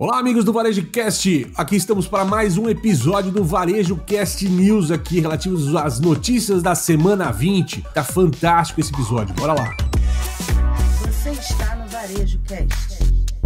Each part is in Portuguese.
Olá, amigos do Varejo Cast, aqui estamos para mais um episódio do Varejo Cast News aqui, relativos às notícias da semana 20. Tá fantástico esse episódio, bora lá. Você está no Varejo Cast.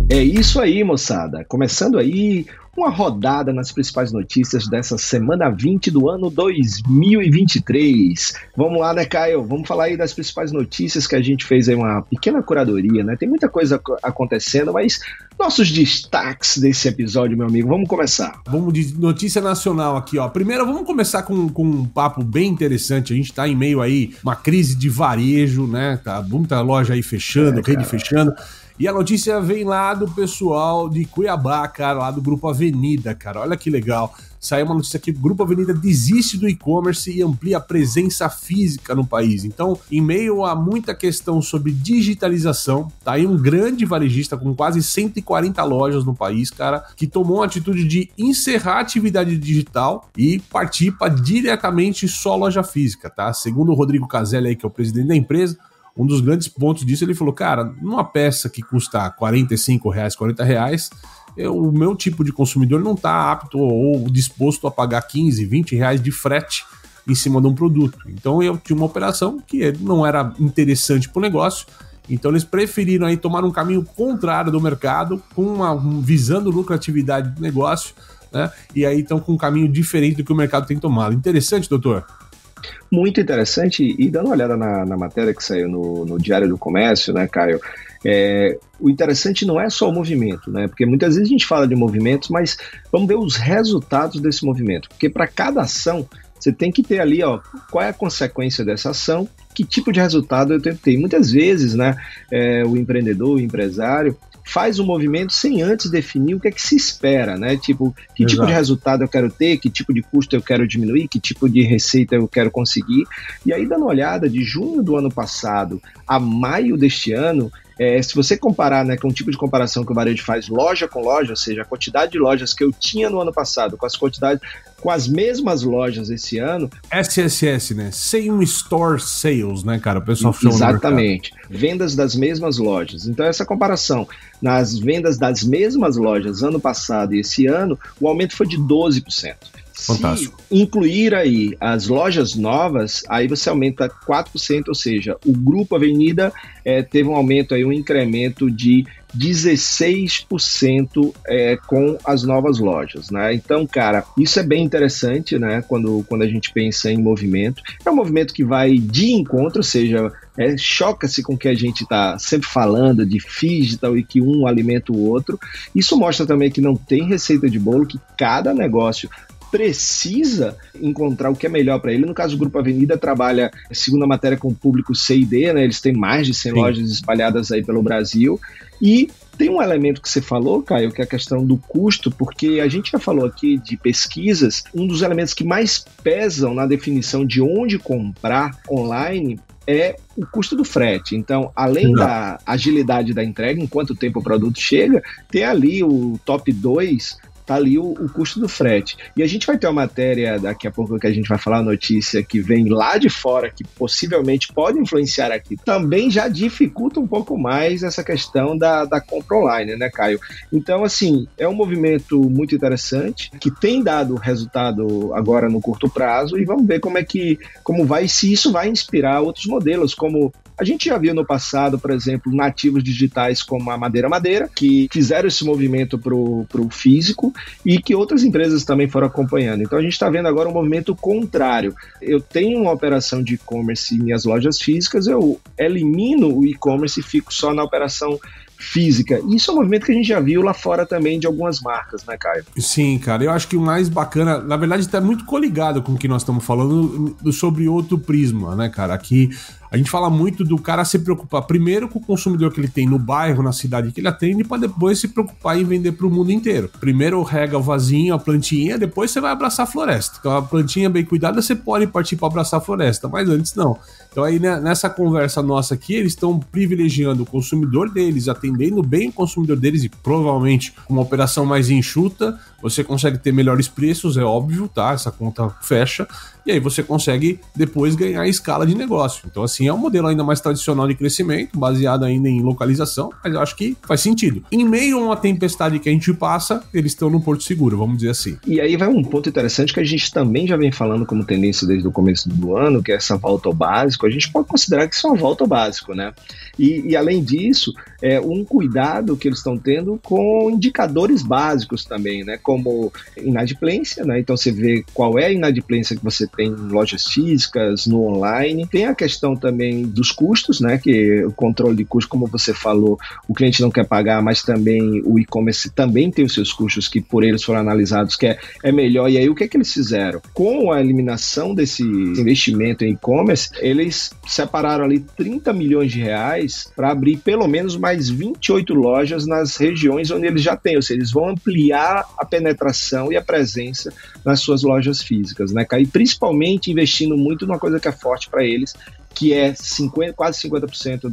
É isso aí, moçada. Começando aí uma rodada nas principais notícias dessa semana 20 do ano 2023. Vamos lá, né, Caio? Vamos falar aí das principais notícias que a gente fez aí uma pequena curadoria, né? Tem muita coisa acontecendo, mas nossos destaques desse episódio, meu amigo, vamos começar. Vamos de notícia nacional aqui, ó. Primeiro, vamos começar com um papo bem interessante. A gente tá em meio aí uma crise de varejo, né? Tá muita loja aí fechando, rede fechando. E a notícia vem lá do pessoal de Cuiabá, cara, lá do Grupo Avenida, cara. Olha que legal. Saiu uma notícia aqui, o Grupo Avenida desiste do e-commerce e amplia a presença física no país. Então, em meio a muita questão sobre digitalização, tá aí um grande varejista com quase 140 lojas no país, cara, que tomou a atitude de encerrar a atividade digital e partir para diretamente só loja física, tá? Segundo o Rodrigo Caselli aí, que é o presidente da empresa, um dos grandes pontos disso, ele falou, cara, numa peça que custa R$45, R$40, o meu tipo de consumidor não está apto ou disposto a pagar R$15, R$20 de frete em cima de um produto. Então eu tinha uma operação que não era interessante para o negócio, então eles preferiram aí tomar um caminho contrário do mercado, visando lucratividade do negócio, né? E aí estão com um caminho diferente do que o mercado tem tomado. Interessante, doutor? Muito interessante, e dando uma olhada na matéria que saiu no Diário do Comércio, né, Caio, o interessante não é só o movimento, né, porque muitas vezes a gente fala de movimentos, mas vamos ver os resultados desse movimento, porque para cada ação você tem que ter ali, ó, qual é a consequência dessa ação, que tipo de resultado eu tenho que ter. Muitas vezes, né, o empreendedor, o empresário, faz um movimento sem antes definir o que é que se espera, né? Tipo, que Exato. Tipo de resultado eu quero ter, que tipo de custo eu quero diminuir, que tipo de receita eu quero conseguir. E aí, dando uma olhada, de junho do ano passado a maio deste ano, se você comparar, né, com o tipo de comparação que o varejo faz loja com loja, ou seja, a quantidade de lojas que eu tinha no ano passado com as mesmas lojas esse ano... SSS, né? Same Store Sales, né, cara? O pessoal chama. Exatamente. Vendas das mesmas lojas. Então, essa comparação nas vendas das mesmas lojas ano passado e esse ano, o aumento foi de 12%. Fantástico. Se incluir aí as lojas novas, aí você aumenta 4%, ou seja, o Grupo Avenida teve um aumento aí, um incremento de 16% com as novas lojas, né? Então, cara, isso é bem interessante, né? Quando a gente pensa em movimento. É um movimento que vai de encontro, ou seja, choca-se com o que a gente está sempre falando de digital e que um alimenta o outro. Isso mostra também que não tem receita de bolo, que cada negócio precisa encontrar o que é melhor para ele. No caso, o Grupo Avenida trabalha, segundo a matéria, com o público C e D, né? Eles têm mais de 100 lojas espalhadas aí pelo Brasil. E tem um elemento que você falou, Caio, que é a questão do custo, porque a gente já falou aqui de pesquisas, um dos elementos que mais pesam na definição de onde comprar online é o custo do frete. Então, além da agilidade da entrega, em quanto tempo o produto chega, tem ali o top 2, tá ali o custo do frete. E a gente vai ter uma matéria daqui a pouco que a gente vai falar, a notícia que vem lá de fora, que possivelmente pode influenciar aqui. Também já dificulta um pouco mais essa questão da compra online, né, Caio? Então, assim, é um movimento muito interessante, que tem dado resultado agora no curto prazo, e vamos ver se isso vai inspirar outros modelos, como a gente já viu no passado, por exemplo, nativos digitais como a Madeira, que fizeram esse movimento pro físico e que outras empresas também foram acompanhando. Então a gente está vendo agora um movimento contrário. Eu tenho uma operação de e-commerce em minhas lojas físicas, eu elimino o e-commerce e fico só na operação física. Isso é um movimento que a gente já viu lá fora também de algumas marcas, né, Caio? Sim, cara. Eu acho que o mais bacana, na verdade, está muito coligado com o que nós estamos falando sobre outro prisma, né, cara? Aqui a gente fala muito do cara se preocupar primeiro com o consumidor que ele tem no bairro, na cidade que ele atende, para depois se preocupar em vender para o mundo inteiro. Primeiro rega o vasinho, a plantinha, depois você vai abraçar a floresta. Então a plantinha bem cuidada, você pode partir para abraçar a floresta, mas antes não. Então aí, né, nessa conversa nossa aqui, eles estão privilegiando o consumidor deles, atendendo bem o consumidor deles e provavelmente com uma operação mais enxuta, você consegue ter melhores preços, é óbvio, tá? Essa conta fecha, e aí você consegue depois ganhar escala de negócio. Então assim, assim, é um modelo ainda mais tradicional de crescimento, baseado ainda em localização, mas eu acho que faz sentido. Em meio a uma tempestade que a gente passa, eles estão no porto seguro, vamos dizer assim. E aí vai um ponto interessante que a gente também já vem falando como tendência desde o começo do ano, que é essa volta ao básico. A gente pode considerar que isso é uma volta ao básico, né? E além disso, é um cuidado que eles estão tendo com indicadores básicos também, né? Como inadimplência, né? Então você vê qual é a inadimplência que você tem em lojas físicas, no online. Tem a questão também dos custos, né? Que o controle de custos, como você falou, o cliente não quer pagar, mas também o e-commerce também tem os seus custos que por eles foram analisados, que é melhor. E aí o que é que eles fizeram? Com a eliminação desse investimento em e-commerce, eles separaram ali 30 milhões de reais para abrir pelo menos mais 28 lojas nas regiões onde eles já têm, ou seja, eles vão ampliar a penetração e a presença nas suas lojas físicas, né, Caio? E principalmente investindo muito numa coisa que é forte para eles, que é quase 50%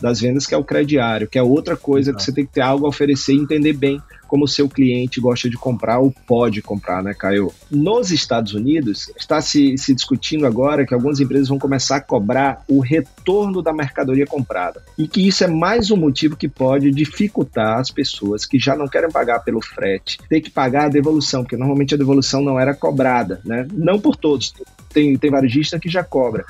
das vendas, que é o crediário, que é outra coisa que você tem que ter algo a oferecer e entender bem como o seu cliente gosta de comprar ou pode comprar, né, Caio? Nos Estados Unidos, está se discutindo agora que algumas empresas vão começar a cobrar o retorno da mercadoria comprada. E que isso é mais um motivo que pode dificultar as pessoas que já não querem pagar pelo frete, ter que pagar a devolução, porque normalmente a devolução não era cobrada, né? Não por todos, tem varejista que já cobra.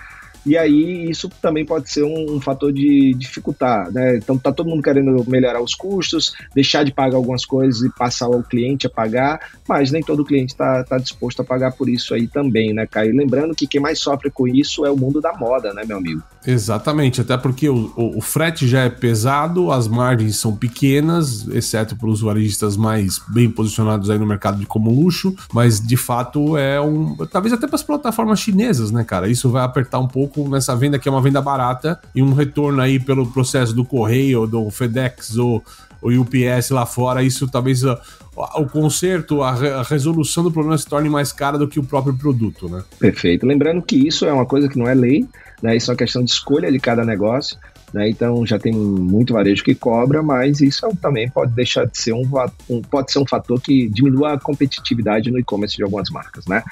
E aí isso também pode ser um fator de dificultar, né? Então tá todo mundo querendo melhorar os custos, deixar de pagar algumas coisas e passar ao cliente a pagar, mas nem todo cliente tá disposto a pagar por isso aí também, né, Caio? Lembrando que quem mais sofre com isso é o mundo da moda, né, meu amigo? Exatamente, até porque o frete já é pesado, as margens são pequenas, exceto para os varejistas mais bem posicionados aí no mercado de como luxo, mas de fato talvez até para as plataformas chinesas, né, cara? Isso vai apertar um pouco nessa venda que é uma venda barata e um retorno aí pelo processo do correio, do FedEx ou UPS lá fora, isso talvez o conserto, a resolução do problema se torne mais cara do que o próprio produto, né? Perfeito. Lembrando que isso é uma coisa que não é lei, né? Isso é uma questão de escolha de cada negócio, né? Então já tem muito varejo que cobra, mas isso também pode deixar de ser pode ser um fator que diminua a competitividade no e-commerce de algumas marcas, né?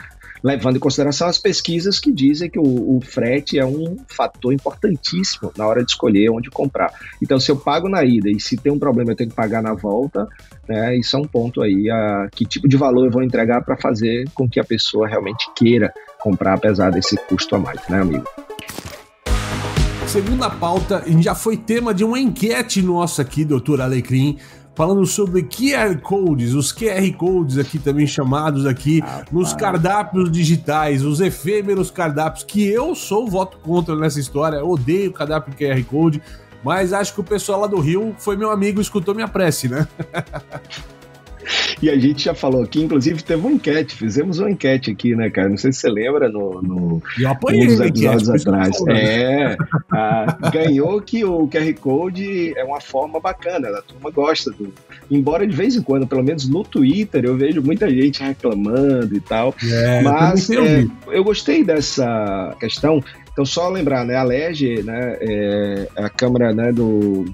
Levando em consideração as pesquisas que dizem que o frete é um fator importantíssimo na hora de escolher onde comprar. Então, se eu pago na ida e se tem um problema eu tenho que pagar na volta, né, isso é um ponto aí, que tipo de valor eu vou entregar para fazer com que a pessoa realmente queira comprar, apesar desse custo a mais, né, amigo? Segunda pauta, já foi tema de uma enquete nossa aqui, doutor Alecrim, falando sobre QR Codes, os QR Codes aqui também chamados aqui, nos cardápios digitais, os efêmeros cardápios, que eu sou voto contra nessa história, odeio cardápio QR Code, mas acho que o pessoal lá do Rio foi meu amigo e escutou minha prece, né? E a gente já falou aqui, inclusive teve uma enquete, fizemos uma enquete aqui, né, cara? Não sei se você lembra eu apanhei uns episódios atrás. Ganhou que o QR Code é uma forma bacana, a turma gosta embora de vez em quando, pelo menos no Twitter, eu vejo muita gente reclamando e tal. Mas eu gostei dessa questão. Então, só lembrar, né, a LERJ, né, a Câmara, né,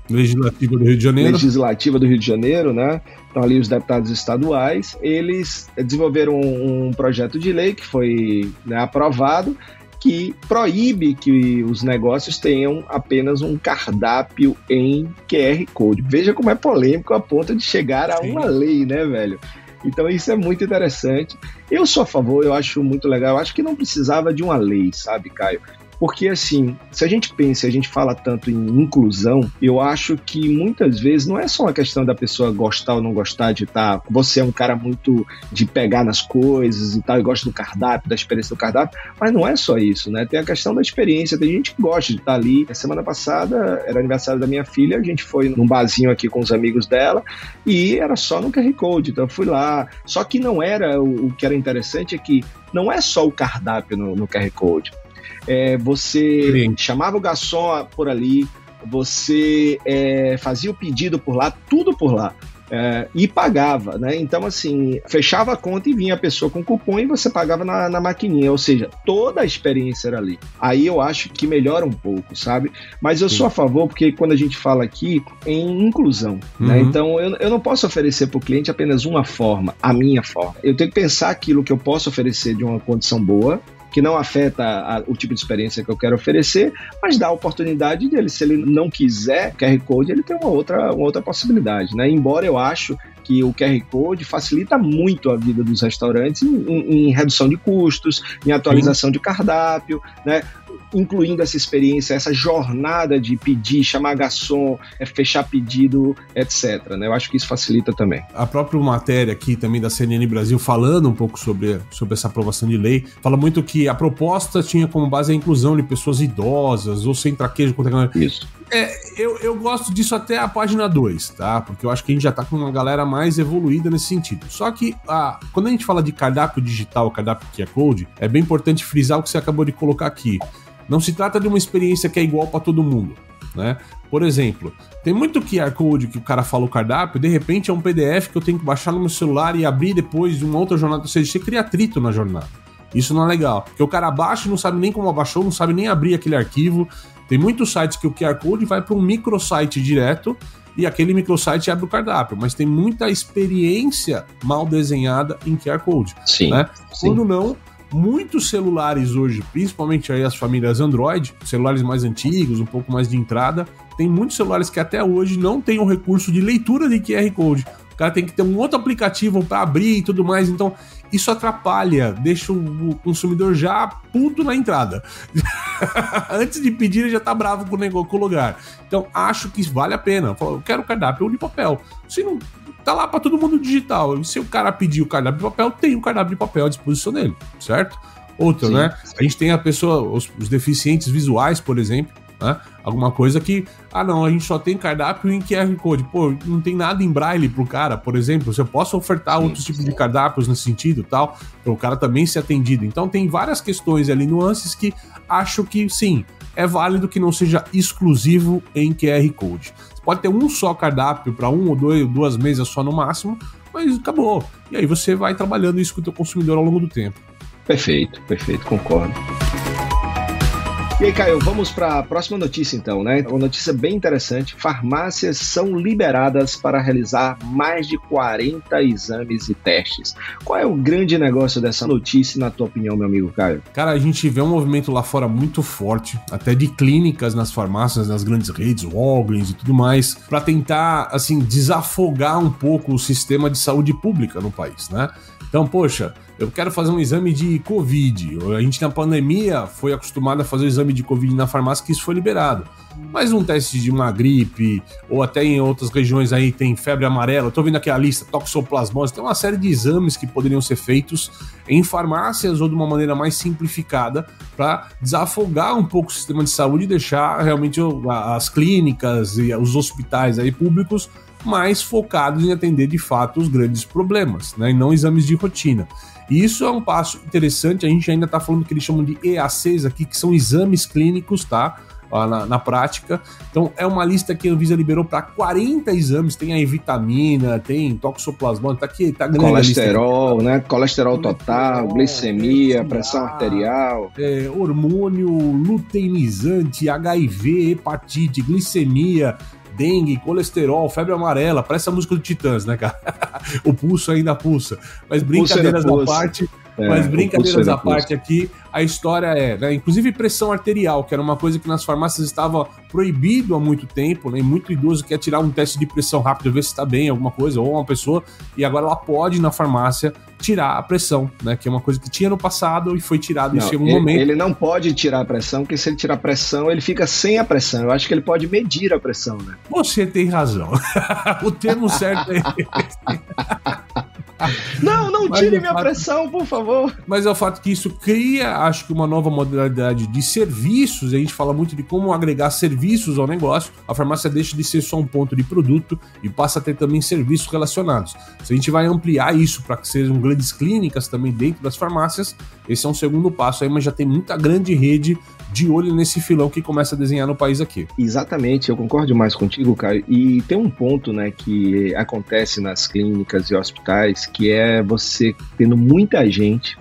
Legislativa do Rio de Janeiro. Legislativa do Rio de Janeiro, né, então ali os deputados estaduais, eles desenvolveram um projeto de lei que foi, né, aprovado, que proíbe que os negócios tenham apenas um cardápio em QR Code. Veja como é polêmico a ponto de chegar a uma lei, né, velho? Então isso é muito interessante. Eu sou a favor, eu acho muito legal. Eu acho que não precisava de uma lei, sabe, Caio? Porque, assim, se a gente pensa, a gente fala tanto em inclusão, eu acho que muitas vezes não é só uma questão da pessoa gostar ou não gostar de estar. Você é um cara muito de pegar nas coisas e tal, e gosta do cardápio, da experiência do cardápio, mas não é só isso, né? Tem a questão da experiência, tem gente que gosta de estar ali. A semana passada era aniversário da minha filha, a gente foi num barzinho aqui com os amigos dela e era só no QR Code, então eu fui lá. Só que não era, o que era interessante é que não é só o cardápio no QR Code. Você chamava o garçom por ali, você fazia o pedido por lá, tudo por lá, e pagava, né? Então, assim, fechava a conta e vinha a pessoa com cupom e você pagava na maquininha, ou seja, toda a experiência era ali. Aí eu acho que melhora um pouco, sabe? Mas eu sou a favor, porque quando a gente fala aqui em inclusão, né? Então eu não posso oferecer para o cliente apenas uma forma, a minha forma. Eu tenho que pensar aquilo que eu posso oferecer de uma condição boa, que não afeta o tipo de experiência que eu quero oferecer, mas dá a oportunidade dele, se ele não quiser QR Code, ele tem uma outra possibilidade, né? Embora eu acho que o QR Code facilita muito a vida dos restaurantes em redução de custos, em atualização de cardápio, né? Incluindo essa experiência, essa jornada de pedir, chamar garçom, fechar pedido, etc. Né? Eu acho que isso facilita também. A própria matéria aqui também da CNN Brasil, falando um pouco sobre essa aprovação de lei, fala muito que a proposta tinha como base a inclusão de pessoas idosas ou sem traquejo com tecnologia. Isso. Eu gosto disso até a página 2, tá? Porque eu acho que a gente já tá com uma galera mais evoluída nesse sentido. Só que quando a gente fala de cardápio digital, cardápio QR Code, é bem importante frisar o que você acabou de colocar aqui. Não se trata de uma experiência que é igual para todo mundo, né? Por exemplo, tem muito QR Code que o cara fala o cardápio, de repente é um PDF que eu tenho que baixar no meu celular e abrir depois de uma outra jornada, ou seja, você cria atrito na jornada. Isso não é legal, porque o cara baixa e não sabe nem como abaixou, não sabe nem abrir aquele arquivo. Tem muitos sites que o QR Code vai para um microsite direto e aquele microsite abre o cardápio, mas tem muita experiência mal desenhada em QR Code. Sim, né? sim. Quando não, muitos celulares hoje, principalmente aí as famílias Android, celulares mais antigos, um pouco mais de entrada, tem muitos celulares que até hoje não tem o recurso de leitura de QR Code. O cara tem que ter um outro aplicativo para abrir e tudo mais, então isso atrapalha, deixa o consumidor já puto na entrada. Antes de pedir, ele já tá bravo com o lugar. Então, acho que vale a pena. Eu quero cardápio de papel. Se não, tá lá para todo mundo digital. E se o cara pedir o cardápio de papel, tem o cardápio de papel à disposição dele, certo? Outra, sim, né? Sim. A gente tem a pessoa, os deficientes visuais, por exemplo, né? Alguma coisa que, não, a gente só tem cardápio em QR Code. Pô, não tem nada em braille pro cara, por exemplo. Você possa ofertar outros tipos de cardápios nesse sentido, tal, para o cara também ser atendido. Então tem várias questões ali, nuances que acho que, sim, é válido que não seja exclusivo em QR Code. Você pode ter um só cardápio para um ou duas mesas só no máximo, mas acabou. E aí você vai trabalhando isso com o teu consumidor ao longo do tempo. Perfeito, concordo. E aí, Caio, vamos para a próxima notícia então, né? Uma notícia bem interessante. Farmácias são liberadas para realizar mais de 40 exames e testes. Qual é o grande negócio dessa notícia, na tua opinião, meu amigo Caio? Cara, a gente vê um movimento lá fora muito forte, até de clínicas nas farmácias, nas grandes redes, Walgreens e tudo mais, para tentar, assim, desafogar um pouco o sistema de saúde pública no país, né? Então, poxa, eu quero fazer um exame de Covid. A gente na pandemia foi acostumado a fazer o exame de Covid na farmácia, que isso foi liberado. Mas um teste de uma gripe, ou até em outras regiões aí tem febre amarela, eu tô vendo aqui a lista, toxoplasmose, tem uma série de exames que poderiam ser feitos em farmácias ou de uma maneira mais simplificada para desafogar um pouco o sistema de saúde e deixar realmente as clínicas e os hospitais aí públicos mais focados em atender de fato os grandes problemas, né, e não exames de rotina. E isso é um passo interessante, a gente ainda está falando que eles chamam de EACs aqui, que são exames clínicos, tá? Na prática. Então é uma lista que a Anvisa liberou para 40 exames, tem aí vitamina, tem toxoplasmose, tá aqui, tá grande. Colesterol, né? Colesterol total, glicemia, pressão arterial. Hormônio luteinizante, HIV, hepatite, glicemia, dengue, colesterol, febre amarela, parece a música do Titãs, né, cara? O pulso ainda pulsa. Mas brincadeiras à parte, aqui, a história é, né, inclusive pressão arterial, que era uma coisa que nas farmácias estava proibido há muito tempo, né, e muito idoso quer tirar um teste de pressão rápido, ver se está bem, alguma coisa, ou uma pessoa, e agora ela pode, na farmácia, tirar a pressão, né, que é uma coisa que tinha no passado e foi tirado em algum momento. Ele não pode tirar a pressão, porque se ele tirar a pressão, ele fica sem a pressão. Eu acho que ele pode medir a pressão, né? Você tem razão. O termo certo é esse. Não tire minha pressão, por favor. Mas é o fato que isso cria, acho que uma nova modalidade de serviços, e a gente fala muito de como agregar serviços ao negócio. A farmácia deixa de ser só um ponto de produto e passa a ter também serviços relacionados. Se a gente vai ampliar isso para que sejam grandes clínicas também dentro das farmácias, esse é um segundo passo aí, mas já tem muita grande rede de olho nesse filão que começa a desenhar no país aqui. Exatamente, eu concordo demais contigo, Caio. E tem um ponto, né, que acontece nas clínicas e hospitais, que é você tendo muita gente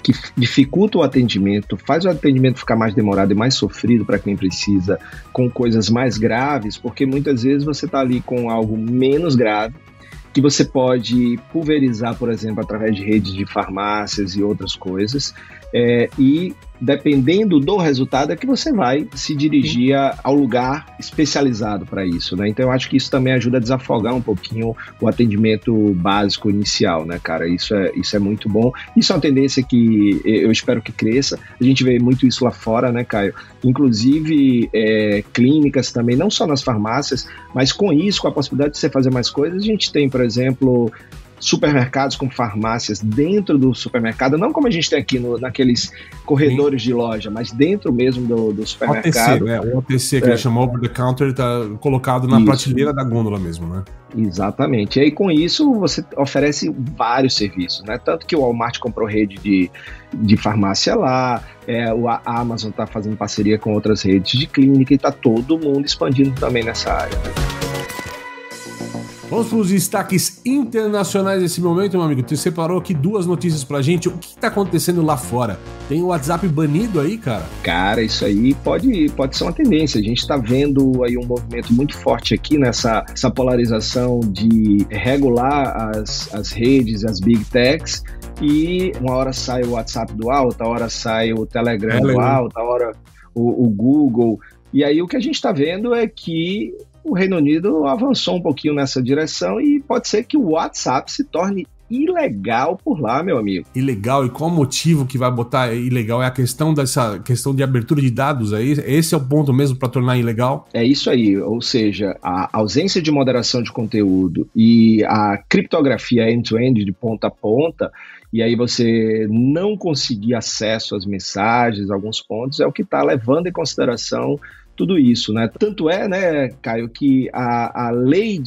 que dificulta o atendimento, faz o atendimento ficar mais demorado e mais sofrido para quem precisa, com coisas mais graves, porque muitas vezes você está ali com algo menos grave, que você pode pulverizar, por exemplo, através de redes de farmácias e outras coisas, e dependendo do resultado é que você vai se dirigir ao lugar especializado para isso, né? Então eu acho que isso também ajuda a desafogar um pouquinho o atendimento básico inicial, né, cara? Isso é muito bom. Isso é uma tendência que eu espero que cresça. A gente vê muito isso lá fora, né, Caio? Inclusive clínicas também, não só nas farmácias, mas com isso, com a possibilidade de você fazer mais coisas, a gente tem, por exemplo, supermercados com farmácias dentro do supermercado, não como a gente tem aqui naqueles corredores de loja, mas dentro mesmo do supermercado. OTC, né? O OTC, que ele chamou over the counter, está colocado na prateleira da gôndola mesmo, né? Exatamente. E aí com isso você oferece vários serviços, né? Tanto que o Walmart comprou rede de farmácia lá, a Amazon está fazendo parceria com outras redes de clínica e está todo mundo expandindo também nessa área, né? Vamos para os destaques internacionais desse momento, meu amigo. Tu separou aqui 2 notícias pra gente. O que está acontecendo lá fora? Tem o WhatsApp banido aí, cara? Cara, isso aí pode ser uma tendência. A gente está vendo aí um movimento muito forte aqui nessa polarização de regular as redes, as big techs, e uma hora sai o WhatsApp do ar, outra hora sai o Telegram do ar, outra hora o Google. E aí o que a gente está vendo é que o Reino Unido avançou um pouquinho nessa direção e pode ser que o WhatsApp se torne ilegal por lá, meu amigo. Ilegal? E qual o motivo que vai botar ilegal? É a questão de abertura de dados aí? Esse é o ponto mesmo para tornar ilegal? É isso aí, ou seja, a ausência de moderação de conteúdo e a criptografia end-to-end de ponta a ponta, e aí você não conseguir acesso às mensagens, alguns pontos, é o que está levando em consideração tudo isso, né? Tanto é, né, Caio, que a lei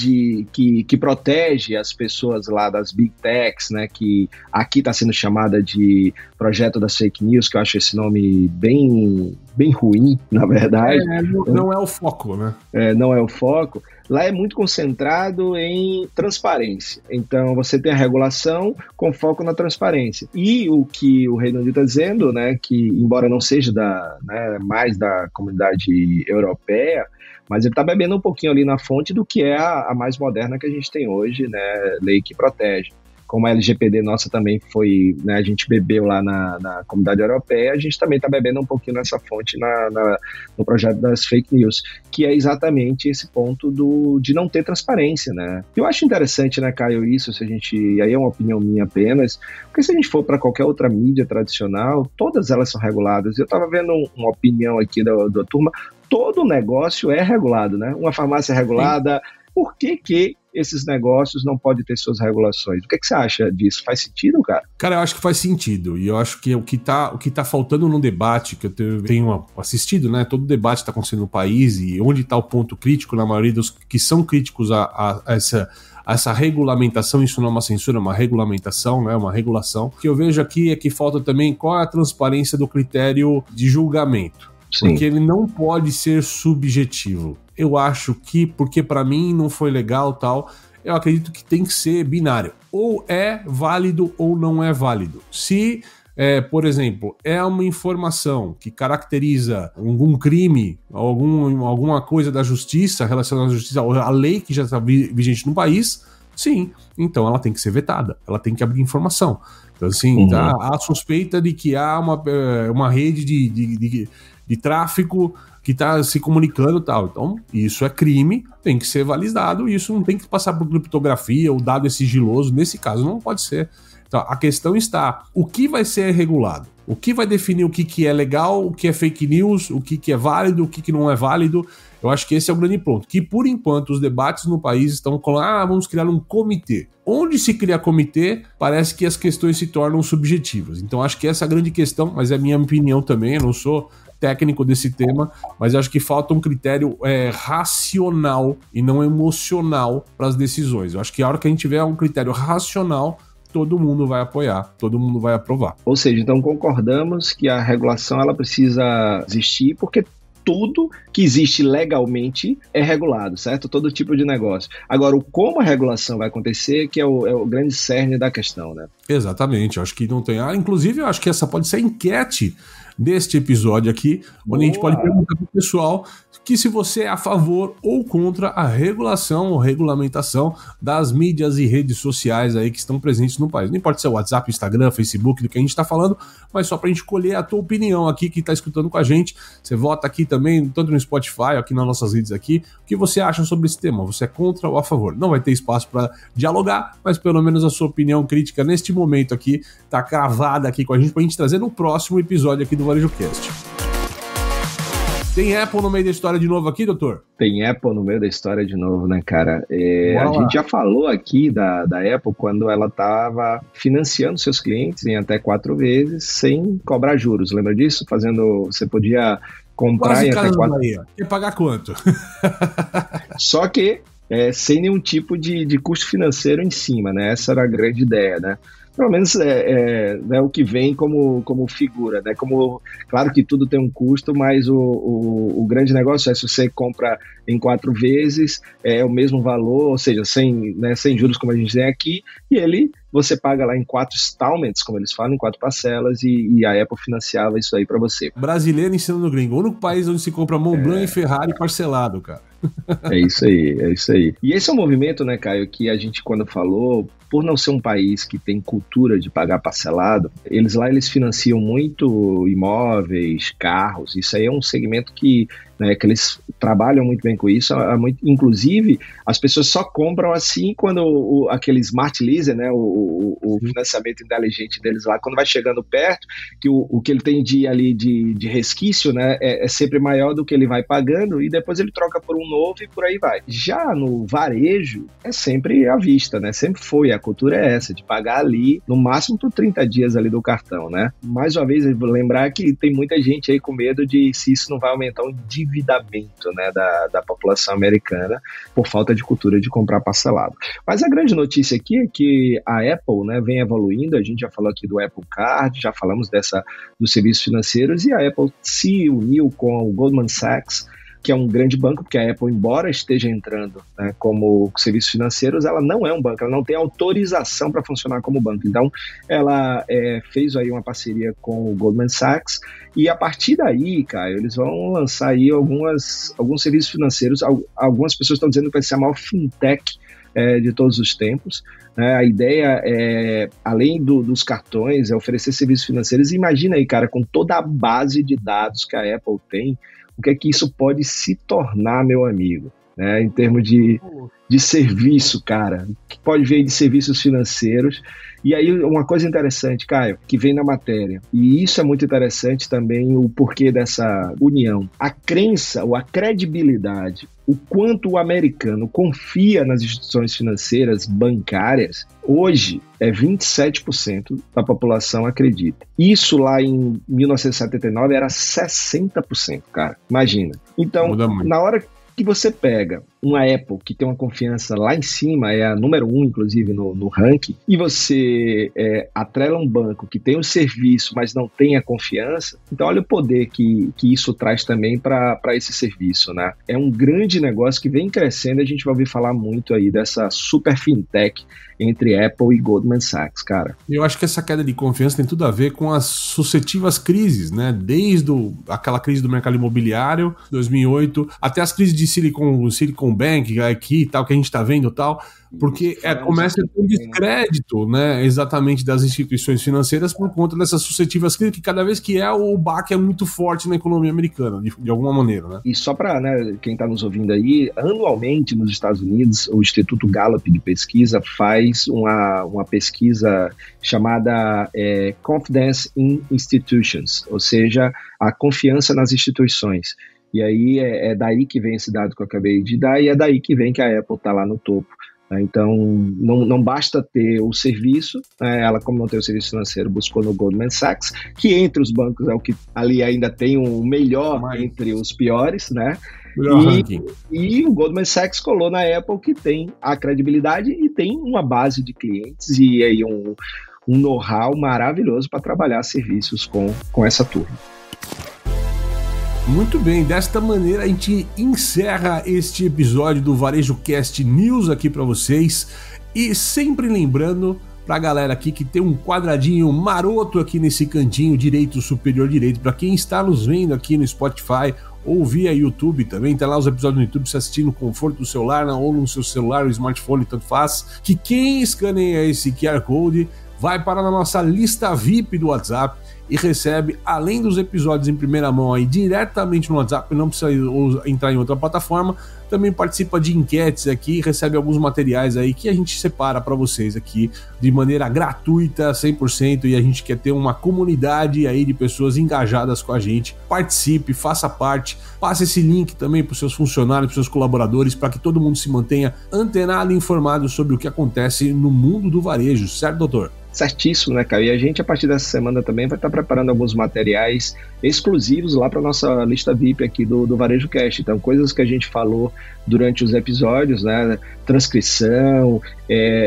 que protege as pessoas lá das Big Techs, né, que aqui está sendo chamada de projeto das fake news, que eu acho esse nome bem ruim, na verdade. Não é o foco, né? Não é o foco. Lá é muito concentrado em transparência. Então, você tem a regulação com foco na transparência. E o que o Reino Unido está dizendo, né, que embora não seja mais da comunidade europeia, mas ele está bebendo um pouquinho ali na fonte do que é a mais moderna que a gente tem hoje, né, lei que protege. Como a LGPD nossa também foi, né, a gente bebeu lá na comunidade europeia, a gente também está bebendo um pouquinho nessa fonte no projeto das fake news, que é exatamente esse ponto de não ter transparência, né? Eu acho interessante, né, Caio, isso, e aí é uma opinião minha apenas, porque se a gente for para qualquer outra mídia tradicional, todas elas são reguladas. Eu estava vendo uma opinião aqui da turma, todo negócio é regulado, né? Uma farmácia é regulada. Sim. Por que esses negócios não podem ter suas regulações? O que você acha disso? Faz sentido, cara? Cara, eu acho que faz sentido. E eu acho que o que tá faltando no debate, que eu tenho assistido, né? Todo debate está acontecendo no país, e onde está o ponto crítico, na maioria dos que são críticos a essa regulamentação. Isso não é uma censura, é uma regulamentação, né? Uma regulação. O que eu vejo aqui é que falta também qual é a transparência do critério de julgamento. Sim. Porque ele não pode ser subjetivo. Eu acho que, porque para mim não foi legal tal, eu acredito que tem que ser binário. Ou é válido ou não é válido. Se, por exemplo, é uma informação que caracteriza algum crime, alguma coisa da justiça, relacionada à justiça, a lei que já está vigente no país, sim, então ela tem que ser vetada, ela tem que abrir informação. Então, assim, há suspeita de que há uma rede de tráfico que está se comunicando e tal. Então, isso é crime, tem que ser validado, e isso não tem que passar por criptografia, o dado é sigiloso. Nesse caso, não pode ser. Então, a questão está, o que vai ser regulado? O que vai definir o que é legal, o que é fake news, o que é válido, o que não é válido? Eu acho que esse é o grande ponto. Que, por enquanto, os debates no país estão falando, vamos criar um comitê. Onde se cria comitê, parece que as questões se tornam subjetivas. Então, acho que essa é a grande questão, mas é a minha opinião também, eu não sou técnico desse tema, mas eu acho que falta um critério racional e não emocional para as decisões. Eu acho que a hora que a gente tiver um critério racional, todo mundo vai apoiar, todo mundo vai aprovar. Ou seja, então concordamos que a regulação ela precisa existir porque tudo que existe legalmente é regulado, certo? Todo tipo de negócio. Agora, como a regulação vai acontecer, que é o grande cerne da questão, né? Exatamente, eu acho que não tem... inclusive, eu acho que essa pode ser a enquete deste episódio aqui, onde a gente pode perguntar para o pessoal que se você é a favor ou contra a regulação ou regulamentação das mídias e redes sociais aí que estão presentes no país. Não importa se é WhatsApp, Instagram, Facebook, do que a gente está falando, mas só para a gente colher a tua opinião aqui que está escutando com a gente. Você vota aqui também, tanto no Spotify, aqui nas nossas redes aqui, o que você acha sobre esse tema? Você é contra ou a favor? Não vai ter espaço para dialogar, mas pelo menos a sua opinião crítica neste momento aqui está cravada aqui com a gente para a gente trazer no próximo episódio aqui do VarejoCast. Tem Apple no meio da história de novo aqui, doutor? Tem Apple no meio da história de novo, né, cara? A gente já falou aqui da Apple quando ela estava financiando seus clientes em até 4 vezes sem cobrar juros. Lembra disso? Você podia comprar quase em até 4 vezes. Quer pagar quanto? Só que sem nenhum tipo de custo financeiro em cima, né? Essa era a grande ideia, né? Pelo menos é o que vem como figura, né? Claro que tudo tem um custo, mas o grande negócio é se você compra em 4 vezes, é o mesmo valor, ou seja, sem juros como a gente tem aqui, e você paga lá em 4 installments, como eles falam, em 4 parcelas, e a Apple financiava isso aí para você. Brasileiro ensinando gringo, o único país onde se compra Montblanc e Ferrari parcelado, cara. É isso aí. E esse é um movimento, né, Caio, que a gente quando falou, por não ser um país que tem cultura de pagar parcelado, eles financiam muito imóveis, carros, isso aí é um segmento que eles trabalham muito bem com isso, inclusive as pessoas só compram assim quando aquele smart lease, né, o financiamento inteligente deles lá, quando vai chegando perto, que o que ele tem de resquício, né, é sempre maior do que ele vai pagando, e depois ele troca por um novo e por aí vai. Já no varejo, é sempre à vista, né, sempre foi, a cultura é essa, de pagar ali, no máximo por 30 dias ali do cartão, né. Mais uma vez, eu vou lembrar que tem muita gente aí com medo de se isso não vai aumentar o endividamento, né, da população americana por falta de cultura de comprar parcelado. Mas a grande notícia aqui é que a Apple, né, vem evoluindo, a gente já falou aqui do Apple Card, já falamos dos serviços financeiros, e a Apple se uniu com o Goldman Sachs, que é um grande banco, porque a Apple, embora esteja entrando, né, como serviços financeiros, ela não é um banco, ela não tem autorização para funcionar como banco. Então, ela fez aí uma parceria com o Goldman Sachs, e a partir daí, Caio, eles vão lançar aí alguns serviços financeiros. Algumas pessoas estão dizendo que vai ser a maior fintech de todos os tempos. A ideia é, além dos cartões, é oferecer serviços financeiros. Imagina aí, cara, com toda a base de dados que a Apple tem, o que é que isso pode se tornar, meu amigo, né, em termos de serviço, cara, que pode vir de serviços financeiros. E aí uma coisa interessante, Caio, que vem na matéria, e isso é muito interessante também, o porquê dessa união. A crença ou a credibilidade, o quanto o americano confia nas instituições financeiras bancárias, hoje é 27% da população acredita. Isso lá em 1979 era 60%, cara. Imagina. Então, na hora que você pega uma Apple que tem uma confiança lá em cima, é a número 1, inclusive, no ranking, e você atrela um banco que tem o serviço, mas não tem a confiança, então olha o poder que isso traz também para esse serviço, né? É um grande negócio que vem crescendo, a gente vai ouvir falar muito aí dessa super fintech entre Apple e Goldman Sachs, cara. Eu acho que essa queda de confiança tem tudo a ver com as sucessivas crises, né? Desde aquela crise do mercado imobiliário, 2008, até as crises de Silicon Bank aqui e tal, que a gente tá vendo e tal, porque começa a ter um descrédito, né, exatamente das instituições financeiras por conta dessas sucessivas crises, que cada vez que o baque é muito forte na economia americana, de alguma maneira, né? E só para, né, quem tá nos ouvindo aí, anualmente nos Estados Unidos, o Instituto Gallup de pesquisa faz uma pesquisa chamada Confidence in Institutions, ou seja, a confiança nas instituições. E aí é daí que vem esse dado que eu acabei de dar, e é daí que vem que a Apple está lá no topo. Então, não basta ter o serviço, ela, como não tem o serviço financeiro, buscou no Goldman Sachs, que entre os bancos é o que ali ainda tem o melhor entre os piores, né? E o Goldman Sachs colou na Apple, que tem a credibilidade e tem uma base de clientes e aí um know-how maravilhoso para trabalhar serviços com essa turma. Muito bem, desta maneira a gente encerra este episódio do Varejo Cast News aqui para vocês. E sempre lembrando pra galera aqui que tem um quadradinho maroto aqui nesse cantinho direito, superior direito, para quem está nos vendo aqui no Spotify ou via YouTube também, tá lá os episódios no YouTube, se assistir no conforto do celular, ou no seu celular, ou smartphone, tanto faz, que quem escaneia esse QR Code vai para a nossa lista VIP do WhatsApp e recebe, além dos episódios em primeira mão aí, diretamente no WhatsApp, não precisa entrar em outra plataforma, também participa de enquetes aqui, recebe alguns materiais aí que a gente separa para vocês aqui de maneira gratuita, 100%, e a gente quer ter uma comunidade aí de pessoas engajadas com a gente. Participe, faça parte, passe esse link também para os seus funcionários, para os seus colaboradores, para que todo mundo se mantenha antenado e informado sobre o que acontece no mundo do varejo, certo, doutor? Certíssimo, né, Caio? E a gente, a partir dessa semana também, vai estar preparando alguns materiais exclusivos lá para nossa lista VIP aqui do Varejo Cast. Então, coisas que a gente falou durante os episódios, né, transcrição,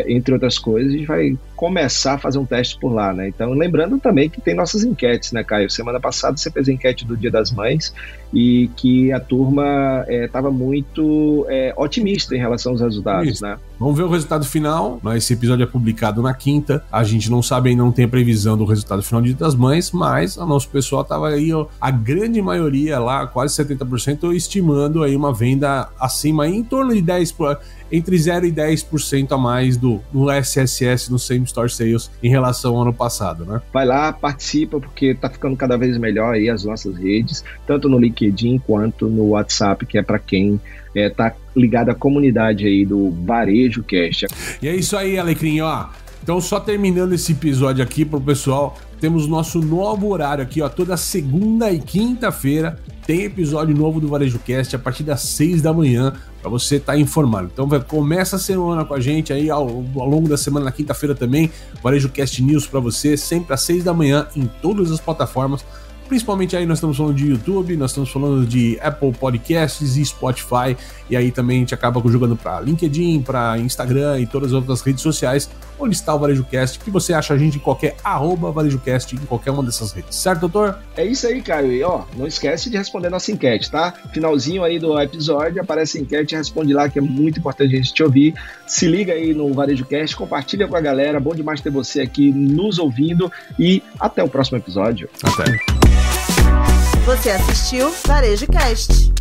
entre outras coisas, a gente vai começar a fazer um teste por lá, né? Então, lembrando também que tem nossas enquetes, né, Caio? Semana passada você fez a enquete do Dia das Mães e que a turma estava muito otimista em relação aos resultados, isso, né? Vamos ver o resultado final. Esse episódio é publicado na quinta. A gente não sabe ainda, não tem a previsão do resultado final do Dia das Mães, mas o nosso pessoal estava aí, a grande maioria lá, quase 70%, estimando aí uma venda acima, em torno de 10%, entre 0% e 10% a mais no SSS, no Same Store Sales, em relação ao ano passado, né? Vai lá, participa, porque tá ficando cada vez melhor aí as nossas redes, tanto no LinkedIn quanto no WhatsApp, que é para quem tá ligado à comunidade aí do Varejo Cast. E é isso aí, Alecrim, ó. Então, só terminando esse episódio aqui pro pessoal, temos nosso novo horário aqui, ó, toda segunda e quinta-feira tem episódio novo do Varejo Cast a partir das 6 da manhã, para você estar informado. Então, começa a semana com a gente aí ao longo da semana, na quinta-feira também, Varejo Cast News para você, sempre às 6 da manhã em todas as plataformas. Principalmente aí nós estamos falando de YouTube, nós estamos falando de Apple Podcasts e Spotify, e aí também a gente acaba jogando para LinkedIn, para Instagram e todas as outras redes sociais, onde está o VarejoCast, que você acha a gente em qualquer @VarejoCast, em qualquer uma dessas redes. Certo, doutor? É isso aí, Caio. E não esquece de responder nossa enquete, tá? Finalzinho aí do episódio, aparece a enquete, responde lá, que é muito importante a gente te ouvir. Se liga aí no VarejoCast, compartilha com a galera, bom demais ter você aqui nos ouvindo e até o próximo episódio. Até. Você assistiu VarejoCast.